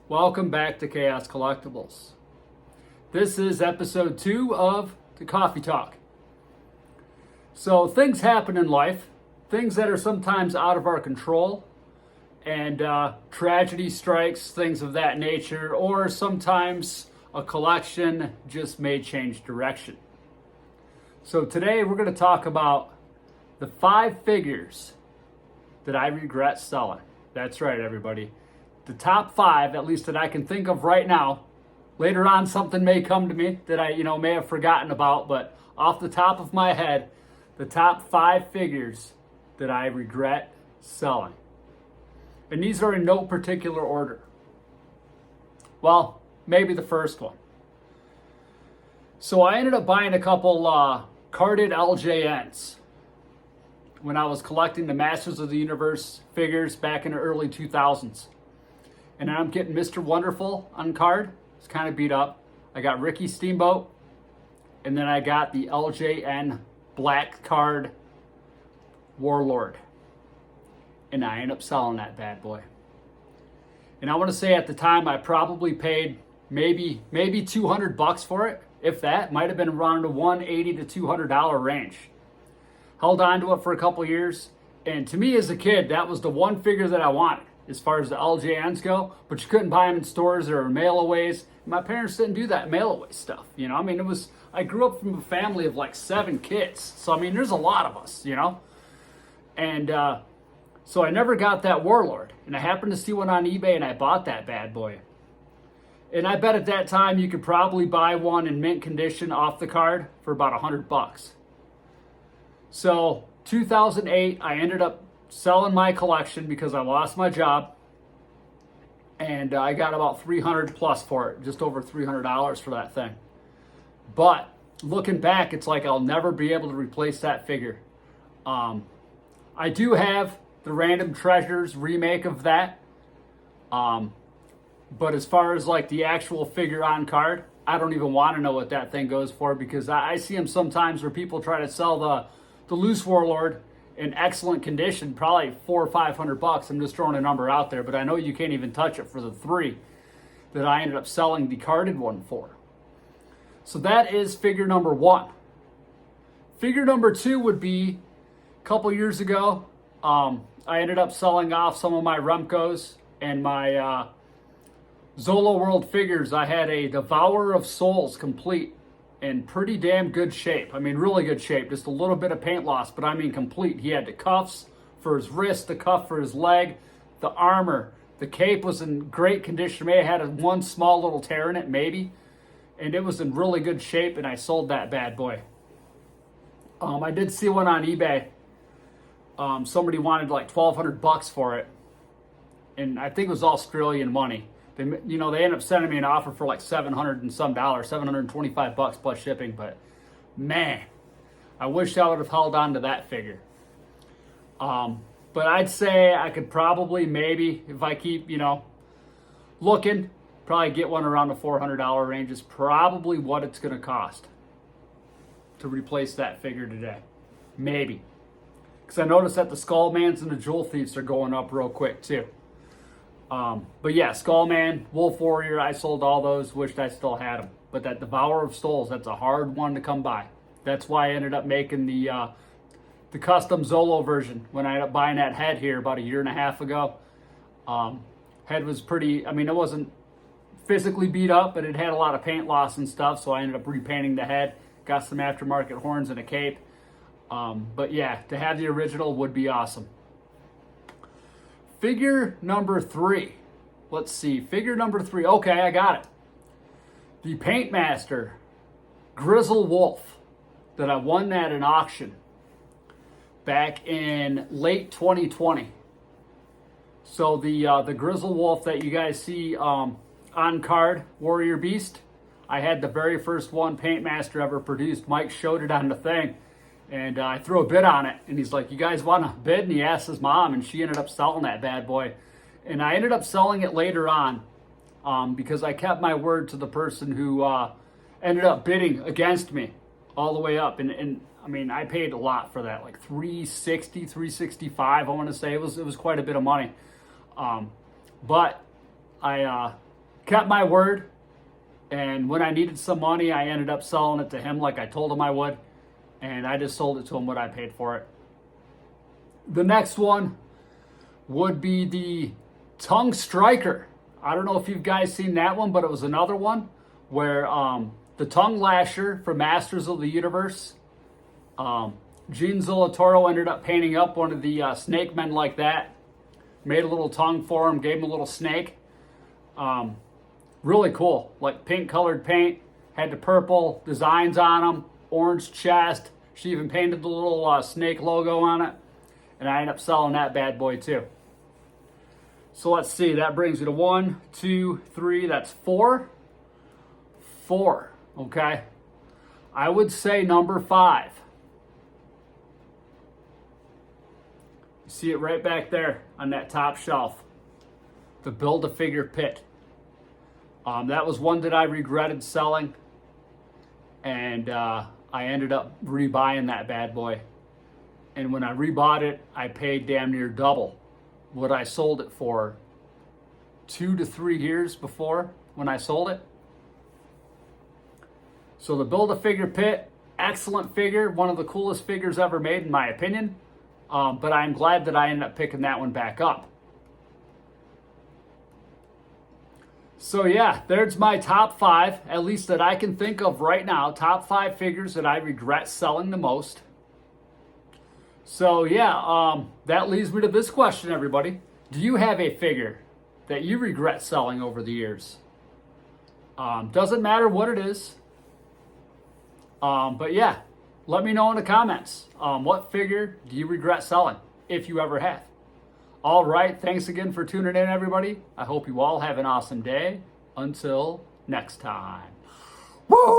Welcome back to Chaos Collectibles. This is episode 2 of the Coffee Talk. So things happen in life, things that are sometimes out of our control, and tragedy strikes, things of that nature, or sometimes a collection just may change direction. So today we're going to talk about the 5 figures that I regret selling. That's right, everybody. The top 5, at least that I can think of right now. Later on, something may come to me that I, may have forgotten about, but off the top of my head, the top 5 figures that I regret selling. And these are in no particular order. Well, maybe the first one. So I ended up buying a couple carded LJNs when I was collecting the Masters of the Universe figures back in the early 2000s. And I'm getting Mr. Wonderful on card. It's kind of beat up. I got Ricky Steamboat. And then I got the LJN black card Warlord. And I ended up selling that bad boy. And I want to say at the time I probably paid maybe $200 for it. If that, might have been around the $180 to $200 range. Held on to it for a couple years. And to me as a kid, that was the one figure that I wanted as far as the LJNs go, but you couldn't buy them in stores or mail-aways. My parents didn't do that mail-away stuff, I grew up from a family of like 7 kids, so there's a lot of us, And so I never got that Warlord, and I happened to see one on eBay, and I bought that bad boy. And I bet at that time you could probably buy one in mint condition off the card for about $100. So 2008, I ended up selling my collection because I lost my job, and I got about $300 plus for it, just over $300 for that thing. But looking back, it's like I'll never be able to replace that figure. I do have the Random Treasures remake of that, but as far as like the actual figure on card, I don't even want to know what that thing goes for, because I see them sometimes where people try to sell the loose Warlord in excellent condition, probably $400 or $500. I'm just throwing a number out there, but I know you can't even touch it for the 3 that I ended up selling the carded one for. So that is figure number 1. Figure number 2 would be a couple years ago. I ended up selling off some of my Remcos and my Zolo World figures. I had a Devourer of Souls complete in pretty damn good shape. Really good shape. Just a little bit of paint loss, but complete. He had the cuffs for his wrist, the cuff for his leg, the armor. The cape was in great condition. May have had one small little tear in it, maybe. And it was in really good shape, and I sold that bad boy. I did see one on eBay. Somebody wanted like $1,200 for it. And I think it was Australian money. They ended up sending me an offer for like $700 and some dollars, $725 plus shipping. But man, I wish I would have held on to that figure. But I'd say I could probably maybe, if I keep, looking, probably get one around the $400 range is probably what it's going to cost to replace that figure today. Maybe. Because I noticed that the Skullmans and the Jewel Thieves are going up real quick too. But yeah, Skullman, Wolf Warrior, I sold all those, wished I still had them. But that Devourer of Souls, that's a hard one to come by. That's why I ended up making the custom Zolo version when I ended up buying that head here about a year and a half ago. Head was pretty, it wasn't physically beat up, but it had a lot of paint loss and stuff, so I ended up repainting the head, got some aftermarket horns and a cape. But yeah, to have the original would be awesome. Figure number 3. Let's see. Figure number 3. Okay, I got it. The Paintmaster Grizzle Wolf that I won at an auction back in late 2020. So the Grizzle Wolf that you guys see on card, Warrior Beast, I had the very first one Paintmaster ever produced. Mike showed it on the thing. And I threw a bid on it, and he's like, "You guys want to bid?" And he asked his mom, and she ended up selling that bad boy. And I ended up selling it later on because I kept my word to the person who ended up bidding against me all the way up. And I paid a lot for that, like $360, $365. I want to say it was quite a bit of money. But I kept my word. And when I needed some money, I ended up selling it to him like I told him I would. And I just sold it to him what I paid for it. The next one would be the Tongue Striker. I don't know if you guys seen that one, but it was another one where the Tongue Lasher for Masters of the Universe, Gene Zolotoro ended up painting up one of the snake men like that. Made a little tongue for him, gave him a little snake. Really cool, like pink colored paint, had the purple designs on them, orange chest. She even painted the little snake logo on it. And I ended up selling that bad boy too. So let's see, that brings you to 1, 2, 3, that's 4. 4, okay? I would say number 5. You see it right back there on that top shelf. The Build-A-Figure Pit. That was one that I regretted selling. And I ended up rebuying that bad boy. And when I rebought it, I paid damn near double what I sold it for 2 to 3 years before when I sold it. So the Build-A-Figure Pit, excellent figure, one of the coolest figures ever made in my opinion. But I'm glad that I ended up picking that one back up. So yeah, there's my top 5, at least that I can think of right now, top 5 figures that I regret selling the most. So yeah, that leads me to this question, everybody. Do you have a figure that you regret selling over the years? Doesn't matter what it is. But yeah, let me know in the comments. What figure do you regret selling, if you ever have? All right, thanks again for tuning in, everybody. I hope you all have an awesome day. Until next time. Woo!